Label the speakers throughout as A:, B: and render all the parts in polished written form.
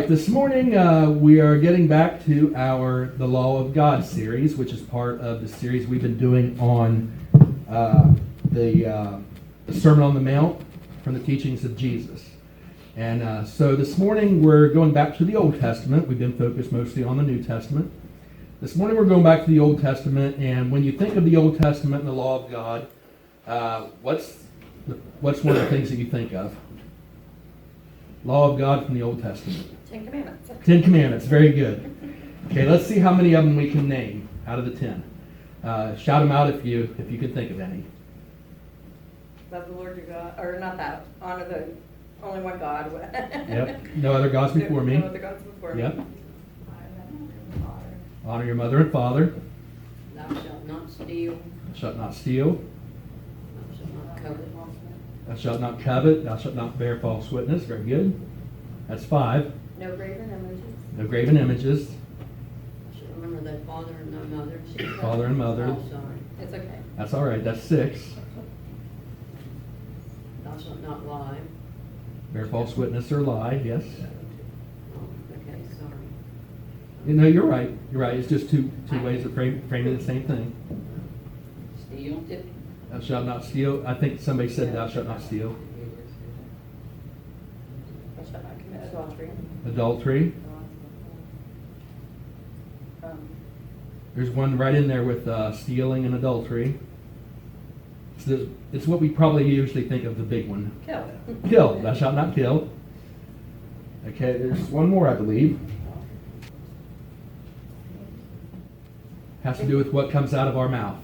A: right, this morning we are getting back to The Law of God series, which is part of the series we've been doing on the Sermon on the Mount from the teachings of Jesus. And so this morning we're going back to the Old Testament. We've been focused mostly on the New Testament. This morning we're going back to the Old Testament, and when you think of the Old Testament and the Law of God, what's one of the things that you think of? Law of God from the Old Testament.
B: 10 Commandments.
A: 10 Commandments, very good. Okay, let's see how many of them we can name out of the 10. Shout them out if you can think of any.
B: Love the Lord your God, or not that, honor the only one God.
A: Yep, no other gods before me.
B: No other gods before me.
A: Yep. Honor your mother and father.
C: Thou shalt not steal.
A: Thou shalt not steal.
C: Thou shalt not covet.
A: Thou shalt not covet. Thou shalt not bear false witness. Very good. That's 5.
B: No graven images.
A: No graven images.
C: Thou shalt remember thy father and thy mother.
A: Father and mother.
C: Oh, sorry.
B: It's okay.
A: That's all right. That's 6.
C: Thou shalt not lie.
A: Bear false witness or lie. Yes.
C: Oh, okay, sorry.
A: No, you're right. You're right. It's just two ways of framing the same thing.
C: Steal.
A: Thou shalt not steal. I think somebody said thou shalt not steal.
B: Thou shalt not commit adultery.
A: Adultery. There's one right in there with stealing and adultery. It's what we probably usually think of the big one.
B: Kill.
A: Kill. Thou shalt not kill. Okay, there's one more, I believe. Has to do with what comes out of our mouth.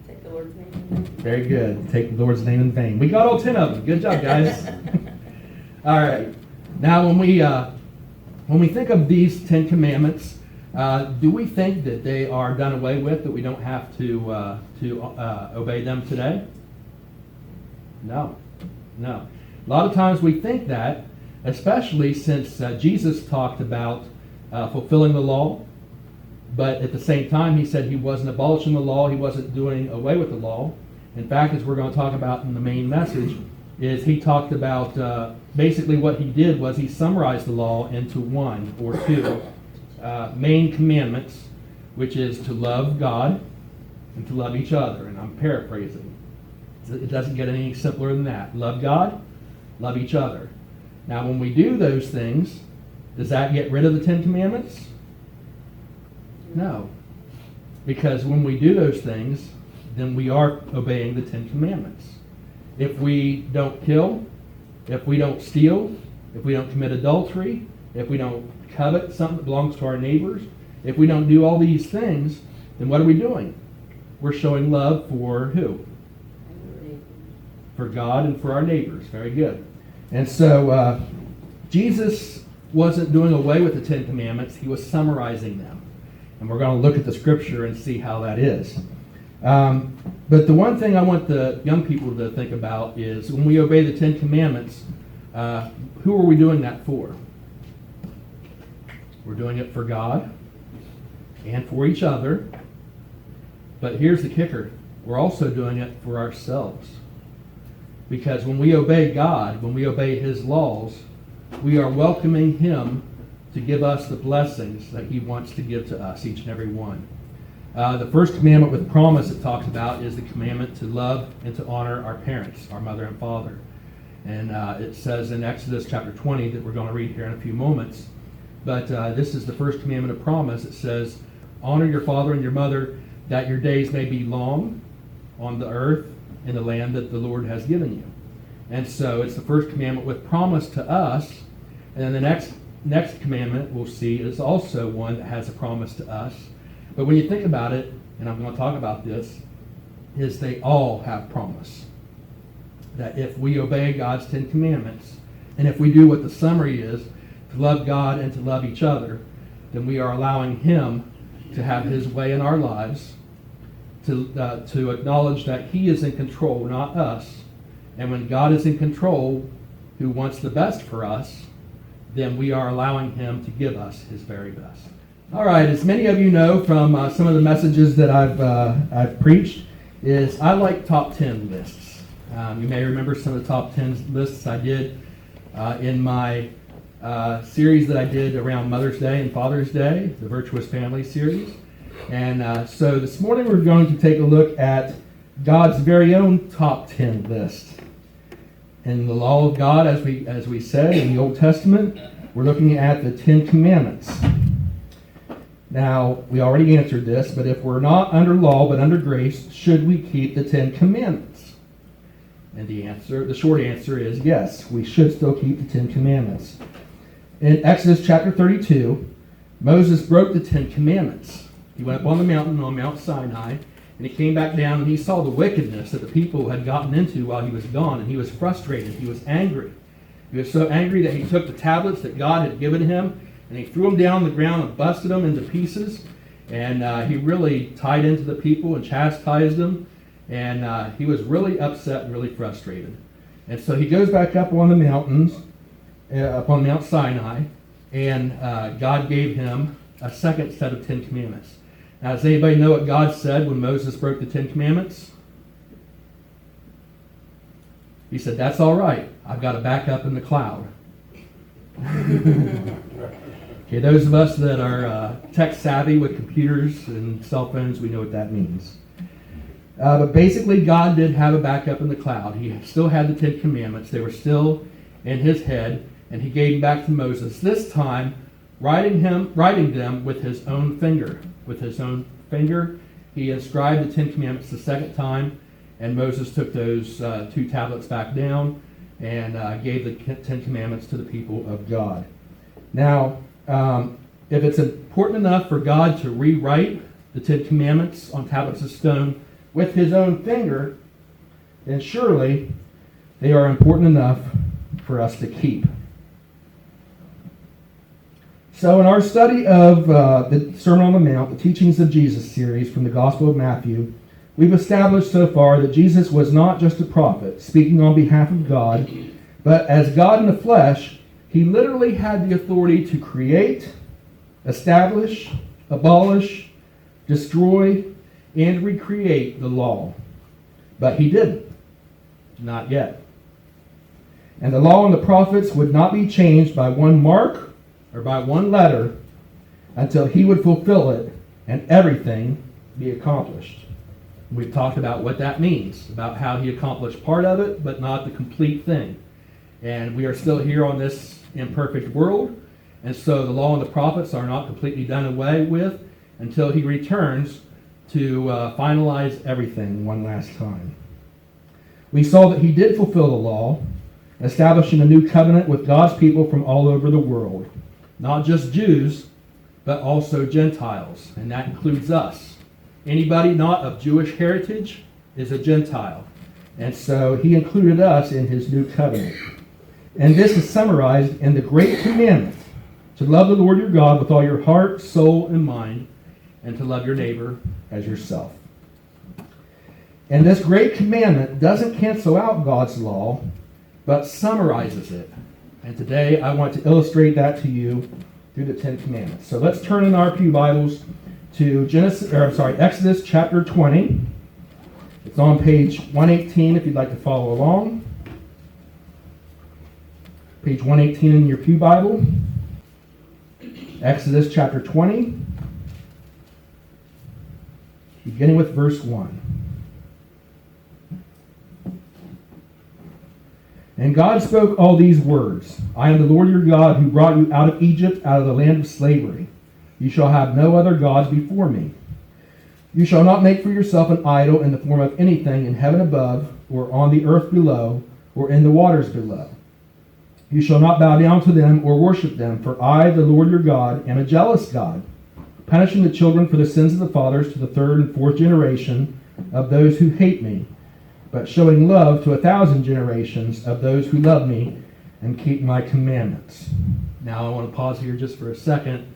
B: Take the Lord's name in vain.
A: Very good. Take the Lord's name in vain. We got all 10 of them. Good job, guys. All right. Now, when we think of these 10 Commandments, do we think that they are done away with, that we don't have to obey them today? No. A lot of times we think that, especially since Jesus talked about fulfilling the law, but at the same time he said he wasn't abolishing the law, he wasn't doing away with the law. In fact, as we're going to talk about in the main message, is he talked about basically what he did was he summarized the law into 1 or 2 main commandments, which is to love God and to love each other. And I'm paraphrasing. It doesn't get any simpler than that. Love God, love each other. Now, when we do those things, does that get rid of the 10 Commandments? No. Because when we do those things, then we are obeying the 10 Commandments. If we don't kill, if we don't steal, if we don't commit adultery, if we don't covet something that belongs to our neighbors, if we don't do all these things, then what are we doing? We're showing love for who? For God and for our neighbors. Very good. And so Jesus wasn't doing away with the 10 Commandments. He was summarizing them. And we're going to look at the scripture and see how that is. But the one thing I want the young people to think about is when we obey the 10 Commandments, who are we doing that for? We're doing it for God and for each other. But here's the kicker. We're also doing it for ourselves. Because when we obey God, when we obey His laws, we are welcoming Him to give us the blessings that He wants to give to us, each and every one. The first commandment with promise it talks about is the commandment to love and to honor our parents, our mother and father. And it says in Exodus chapter 20 that we're going to read here in a few moments. But this is the first commandment of promise. It says, honor your father and your mother, that your days may be long on the earth in the land that the Lord has given you. And so it's the first commandment with promise to us. And then the next commandment we'll see is also one that has a promise to us. But when you think about it, and I'm going to talk about this, is they all have promise. That if we obey God's 10 Commandments, and if we do what the summary is, to love God and to love each other, then we are allowing Him to have His way in our lives, to acknowledge that He is in control, not us. And when God is in control, who wants the best for us, then we are allowing Him to give us His very best. All right, as many of you know from some of the messages that I've preached, is I like top 10 lists. You may remember some of the top 10 lists I did in my series that I did around Mother's Day and Father's Day, the Virtuous Family series. And so this morning we're going to take a look at God's very own top 10 list. In the law of God, as we said in the Old Testament, we're looking at the 10 Commandments. Now, we already answered this, but if we're not under law but under grace, should we keep the 10 Commandments? And the short answer is yes, we should still keep the 10 Commandments. In Exodus chapter 32, Moses broke the 10 Commandments. He went up on the mountain, on Mount Sinai, and he came back down and he saw the wickedness that the people had gotten into while he was gone, and he was frustrated. He was angry. He was so angry that he took the tablets that God had given him and he threw them down on the ground and busted them into pieces. And he really tied into the people and chastised them. And he was really upset and really frustrated. And so he goes back up on the mountains, up on Mount Sinai, and God gave him a second set of 10 Commandments. Now, does anybody know what God said when Moses broke the 10 Commandments? He said, "That's all right. I've got to back up in the cloud." Okay, those of us that are tech savvy with computers and cell phones, we know what that means. But basically, God did have a backup in the cloud. He still had the 10 Commandments. They were still in his head, and he gave them back to Moses. This time, writing them with his own finger. With his own finger, he inscribed the 10 Commandments the second time, and Moses took those 2 tablets back down and gave the 10 Commandments to the people of God. Now, if it's important enough for God to rewrite the 10 Commandments on tablets of stone with his own finger, then surely they are important enough for us to keep. So in our study of the Sermon on the Mount, the Teachings of Jesus series from the Gospel of Matthew, we've established so far that Jesus was not just a prophet speaking on behalf of God, but as God in the flesh, he literally had the authority to create, establish, abolish, destroy, and recreate the law. But he didn't. Not yet. And the law and the prophets would not be changed by one mark or by one letter until he would fulfill it and everything be accomplished. We've talked about what that means, about how he accomplished part of it, but not the complete thing. And we are still here on this imperfect world, and so the law and the prophets are not completely done away with until he returns to finalize everything one last time. We saw that he did fulfill the law, establishing a new covenant with God's people from all over the world. Not just Jews, but also Gentiles, and that includes us. Anybody not of Jewish heritage is a Gentile. And so he included us in his new covenant. And this is summarized in the great commandment to love the Lord your God with all your heart, soul, and mind, and to love your neighbor as yourself. And this great commandment doesn't cancel out God's law, but summarizes it. And today I want to illustrate that to you through the 10 Commandments. So let's turn in our pew Bibles to Exodus chapter 20. It's on page 118 if you'd like to follow along. Page 118 in your pew Bible. Exodus chapter 20, beginning with verse 1. And God spoke all these words. I am the Lord your God who brought you out of Egypt, out of the land of slavery. You shall have no other gods before me. You shall not make for yourself an idol in the form of anything in heaven above, or on the earth below, or in the waters below. You shall not bow down to them or worship them, for I, the Lord your God, am a jealous God, punishing the children for the sins of the fathers to the 3rd and 4th generation of those who hate me, but showing love to 1,000 generations of those who love me and keep my commandments. Now I want to pause here just for a second.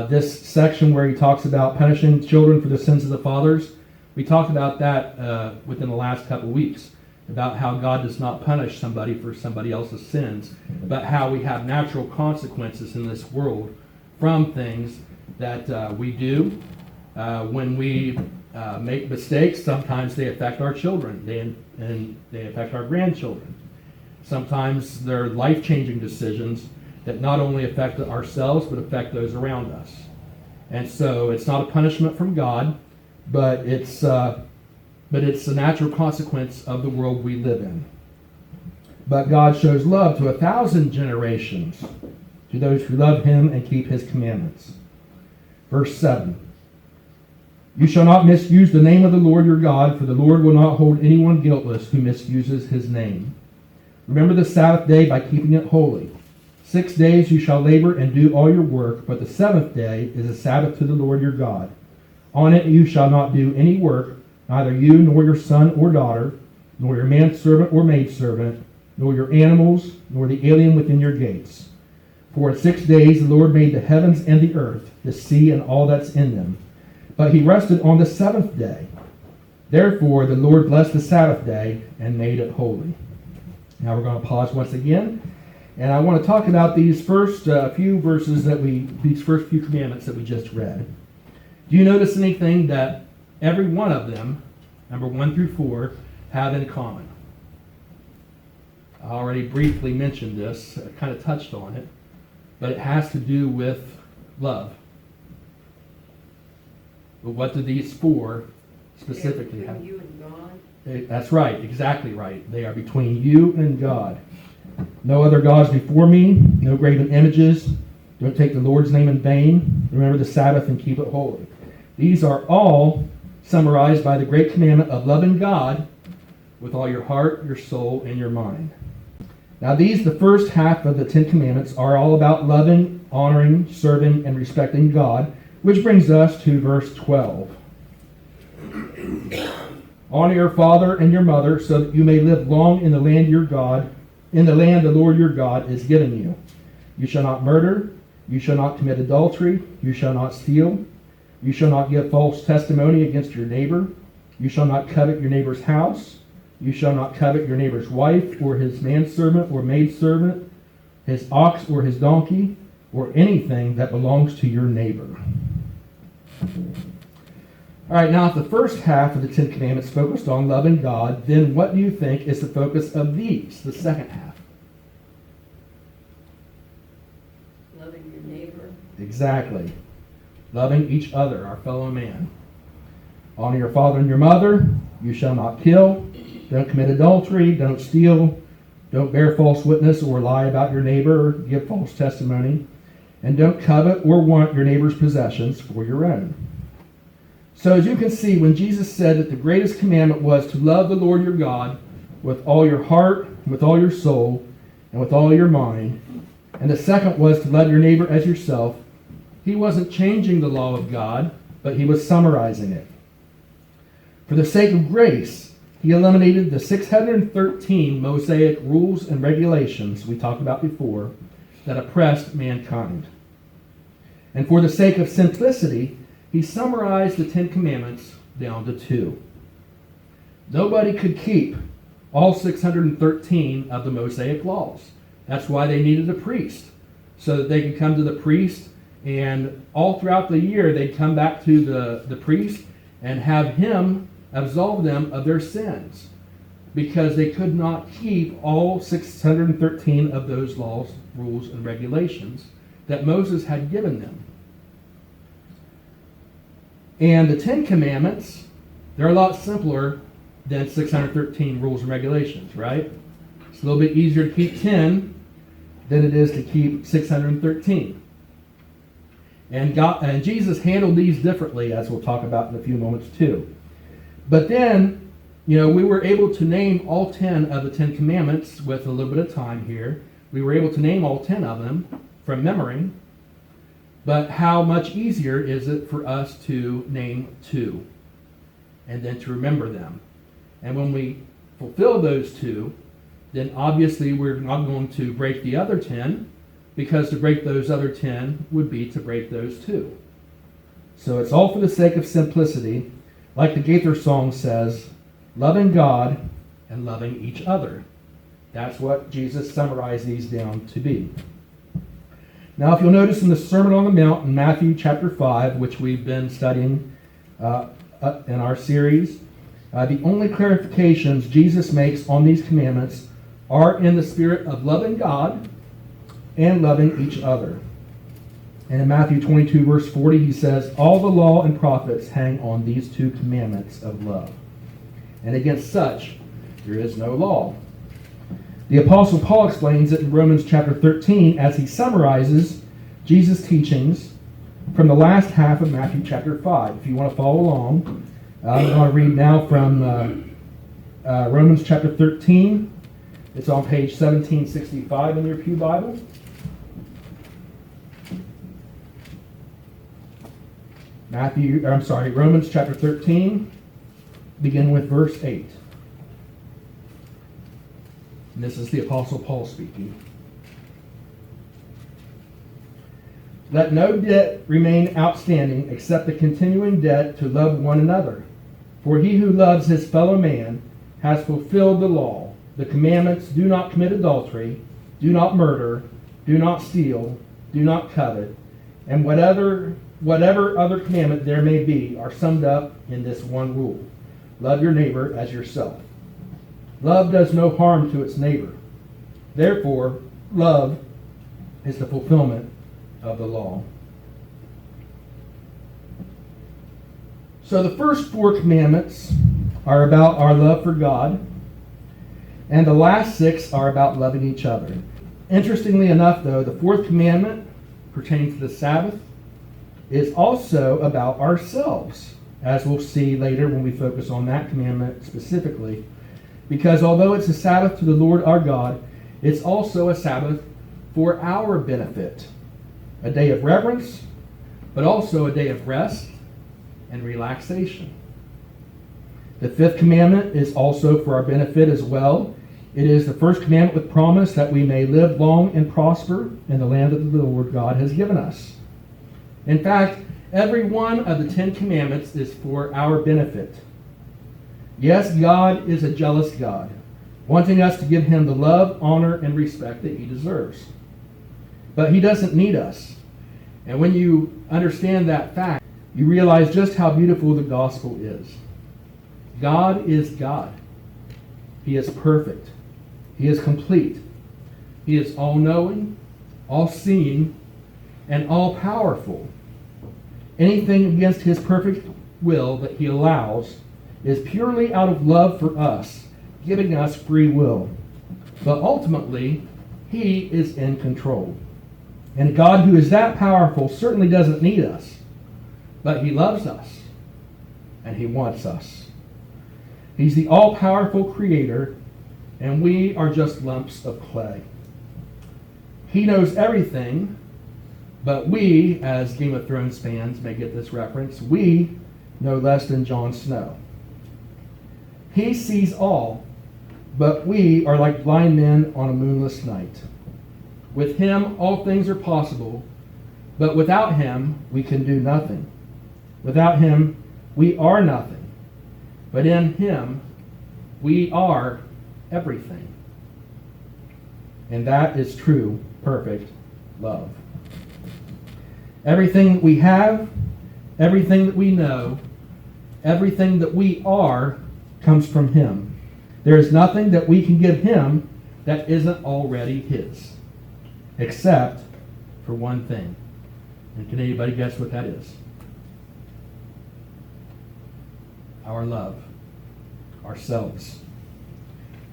A: This section where he talks about punishing children for the sins of the fathers, we talked about that within the last couple weeks, about how God does not punish somebody for somebody else's sins, but how we have natural consequences in this world from things that we do. When we make mistakes, sometimes they affect our children, and they affect our grandchildren. Sometimes they're life-changing decisions that not only affect ourselves, but affect those around us. And so it's not a punishment from God, but it's a natural consequence of the world we live in. But God shows love to 1,000 generations, to those who love him and keep his commandments. Verse 7. You shall not misuse the name of the Lord your God, for the Lord will not hold anyone guiltless who misuses his name. Remember the Sabbath day by keeping it holy. 6 days you shall labor and do all your work, but the seventh day is a Sabbath to the Lord your God. On it you shall not do any work, neither you nor your son or daughter, nor your manservant or maidservant, nor your animals, nor the alien within your gates. For in 6 days the Lord made the heavens and the earth, the sea and all that's in them. But he rested on the seventh day. Therefore the Lord blessed the Sabbath day and made it holy. Now we're going to pause once again. And I want to talk about these first few verses these first few commandments that we just read. Do you notice anything that every one of them, number 1 through 4, have in common? I already briefly mentioned this, kind of touched on it, but it has to do with love. But what do these 4 specifically have?
C: You and God.
A: That's right, exactly right. They are between you and God. No other gods before me, no graven images. Don't take the Lord's name in vain. Remember the Sabbath and keep it holy. These are all summarized by the great commandment of loving God with all your heart, your soul, and your mind. Now these, the first half of the 10 commandments, are all about loving, honoring, serving, and respecting God, which brings us to verse 12. Honor your father and your mother, so that you may live long in the land the Lord your God is giving you. You shall not murder, you shall not commit adultery, you shall not steal, you shall not give false testimony against your neighbor, you shall not covet your neighbor's house, you shall not covet your neighbor's wife, or his manservant or maidservant, his ox or his donkey, or anything that belongs to your neighbor. All right, now if the first half of the 10 Commandments focused on loving God, then what do you think is the focus of these, the second half?
C: Loving your neighbor.
A: Exactly. Loving each other, our fellow man. Honor your father and your mother. You shall not kill. Don't commit adultery. Don't steal. Don't bear false witness or lie about your neighbor or give false testimony. And don't covet or want your neighbor's possessions for your own. So as you can see, when Jesus said that the greatest commandment was to love the Lord your God with all your heart, with all your soul, and with all your mind, and the second was to love your neighbor as yourself, he wasn't changing the law of God, but he was summarizing it. For the sake of grace, he eliminated the 613 Mosaic rules and regulations we talked about before that oppressed mankind. And for the sake of simplicity, he summarized the 10 Commandments down to 2. Nobody could keep all 613 of the Mosaic laws. That's why they needed a priest, so that they could come to the priest, and all throughout the year they'd come back to the priest and have him absolve them of their sins, because they could not keep all 613 of those laws, rules, and regulations that Moses had given them. And the 10 Commandments, they're a lot simpler than 613 rules and regulations, right? It's a little bit easier to keep 10 than it is to keep 613. And Jesus handled these differently, as we'll talk about in a few moments too. But then, we were able to name all 10 of the 10 Commandments with a little bit of time here. We were able to name all 10 of them from memory. But how much easier is it for us to name 2 and then to remember them? And when we fulfill those 2, then obviously we're not going to break the other 10, because to break those other 10 would be to break those 2. So it's all for the sake of simplicity. Like the Gaither song says, loving God and loving each other. That's what Jesus summarized these down to be. Now, if you'll notice in the Sermon on the Mount in Matthew chapter 5, which we've been studying in our series, the only clarifications Jesus makes on these commandments are in the spirit of loving God and loving each other. And in Matthew 22, verse 40, he says, all the law and prophets hang on these two commandments of love. And against such there is no law. The Apostle Paul explains it in Romans chapter 13 as he summarizes Jesus' teachings from the last half of Matthew chapter 5. If you want to follow along, I'm going to read now from Romans chapter 13. It's on page 1765 in your Pew Bible. Romans chapter 13, begin with verse 8. And this is the Apostle Paul speaking. Let no debt remain outstanding except the continuing debt to love one another. For he who loves his fellow man has fulfilled the law. The commandments: do not commit adultery, do not murder, do not steal, do not covet, and whatever other commandment there may be are summed up in this one rule: love your neighbor as yourself. Love does no harm to its neighbor. Therefore, love is the fulfillment of the law. So the first 4 commandments are about our love for God, and the last 6 are about loving each other. Interestingly enough, though, the 4th commandment pertaining to the Sabbath is also about ourselves, as we'll see later when we focus on that commandment specifically. Because although it's a Sabbath to the Lord our God, it's also a Sabbath for our benefit. A day of reverence, but also a day of rest and relaxation. The 5th commandment is also for our benefit as well. It is the first commandment with promise that we may live long and prosper in the land that the Lord God has given us. In fact, every one of the 10 commandments is for our benefit. Yes, God is a jealous God, wanting us to give him the love, honor, and respect that he deserves. But he doesn't need us. And when you understand that fact, you realize just how beautiful the gospel is. God is God. He is perfect. He is complete. He is all-knowing, all-seeing, and all-powerful. Anything against his perfect will that he allows is purely out of love for us, giving us free will. But ultimately, he is in control. And God, who is that powerful, certainly doesn't need us. But he loves us. And he wants us. He's the all-powerful creator, and we are just lumps of clay. He knows everything, but we, as Game of Thrones fans may get this reference, we know less than Jon Snow. He sees all, but we are like blind men on a moonless night. With him, all things are possible, but without him, we can do nothing. Without him, we are nothing. But in him, we are everything. And that is true, perfect love. Everything that we have, everything that we know, everything that we are comes from him. There is nothing that we can give him that isn't already his, except for one thing. And can anybody guess what that is? Our love, ourselves.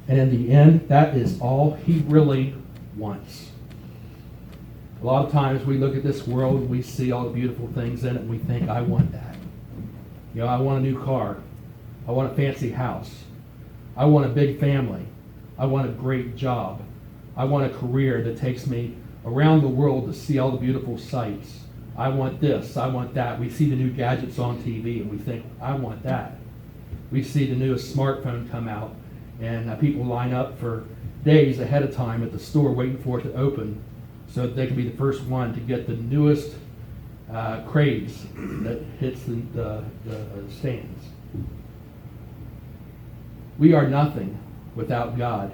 A: And in the end, that is all he really wants. A lot of times we look at this world and we see all the beautiful things in it and we think, I want that. You know, I want a new car. I want a fancy house. I want a big family. I want a great job. I want a career that takes me around the world to see all the beautiful sights. I want this. I want that. We see the new gadgets on TV and we think, I want that. We see the newest smartphone come out and people line up for days ahead of time at the store waiting for it to open so that they can be the first one to get the newest craze that hits the stands. We are nothing without God.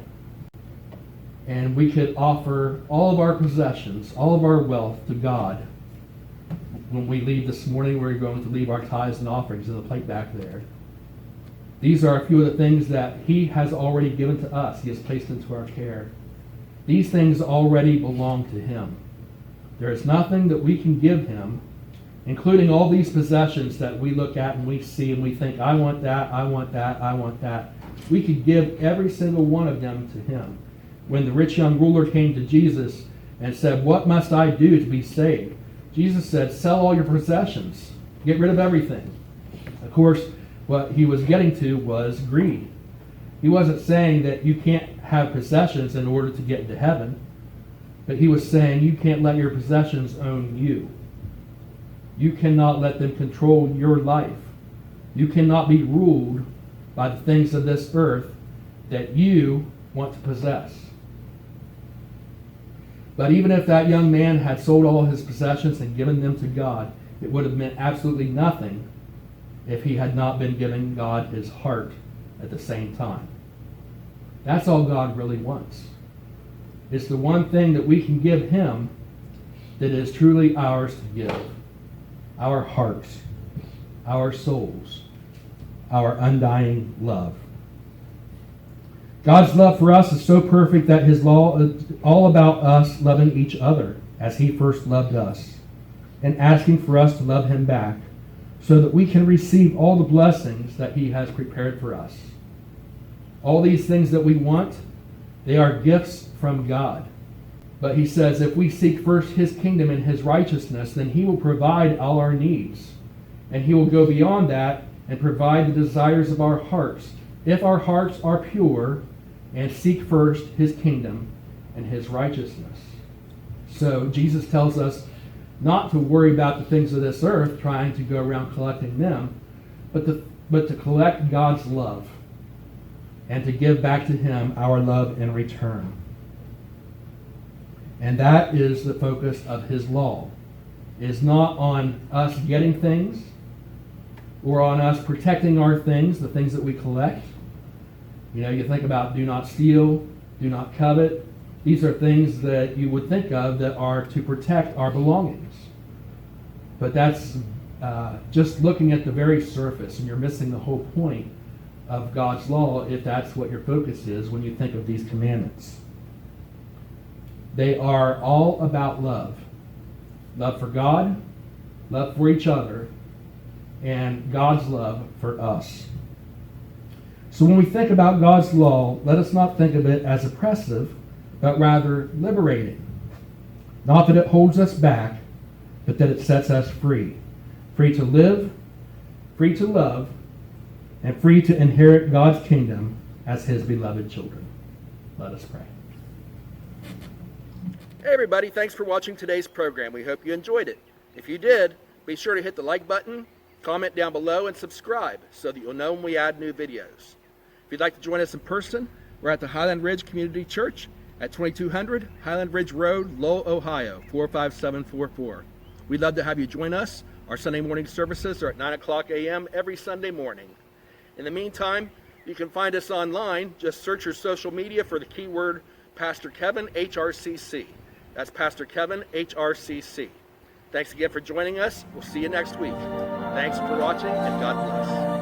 A: And we could offer all of our possessions, all of our wealth to God. When we leave this morning, we're going to leave our tithes and offerings in the plate back there. These are a few of the things that he has already given to us. He has placed into our care. These things already belong to him. There is nothing that we can give him, including all these possessions that we look at and we see and we think, I want that, I want that, I want that. We could give every single one of them to him. When the rich young ruler came to Jesus and said, what must I do to be saved? Jesus said, sell all your possessions. Get rid of everything. Of course, what he was getting to was greed. He wasn't saying that you can't have possessions in order to get into heaven, but he was saying you can't let your possessions own you. You cannot let them control your life. You cannot be ruled by the things of this earth that you want to possess. But even if that young man had sold all his possessions and given them to God, it would have meant absolutely nothing if he had not been giving God his heart at the same time. That's all God really wants. It's the one thing that we can give him that is truly ours to give. Our hearts, our souls, our undying love. God's love for us is so perfect that his law is all about us loving each other as he first loved us, and asking for us to love him back so that we can receive all the blessings that he has prepared for us. All these things that we want, they are gifts from God. But he says if we seek first his kingdom and his righteousness, then he will provide all our needs. And he will go beyond that and provide the desires of our hearts, if our hearts are pure and seek first his kingdom and his righteousness. So Jesus tells us not to worry about the things of this earth, trying to go around collecting them, but to collect God's love and to give back to him our love in return. And that is the focus of his law. It is not on us getting things or on us protecting our things, the things that we collect. You know, you think about do not steal, do not covet. These are things that you would think of that are to protect our belongings. But that's just looking at the very surface, and you're missing the whole point of God's law if that's what your focus is when you think of these commandments. They are all about love. Love for God, love for each other, and God's love for us. So when we think about God's law, let us not think of it as oppressive, but rather liberating. Not that it holds us back, but that it sets us free. Free to live, free to love, and free to inherit God's kingdom as his beloved children. Let us pray.
D: Hey everybody, thanks for watching today's program. We hope you enjoyed it. If you did, be sure to hit the like button, comment down below, and subscribe so that you'll know when we add new videos. If you'd like to join us in person, we're at the Highland Ridge Community Church at 2200 Highland Ridge Road, Lowell, Ohio, 45744. We'd love to have you join us. Our Sunday morning services are at 9 o'clock a.m. every Sunday morning. In the meantime, you can find us online. Just search your social media for the keyword Pastor Kevin HRCC. That's Pastor Kevin HRCC. Thanks again for joining us. We'll see you next week. Thanks for watching, and God bless.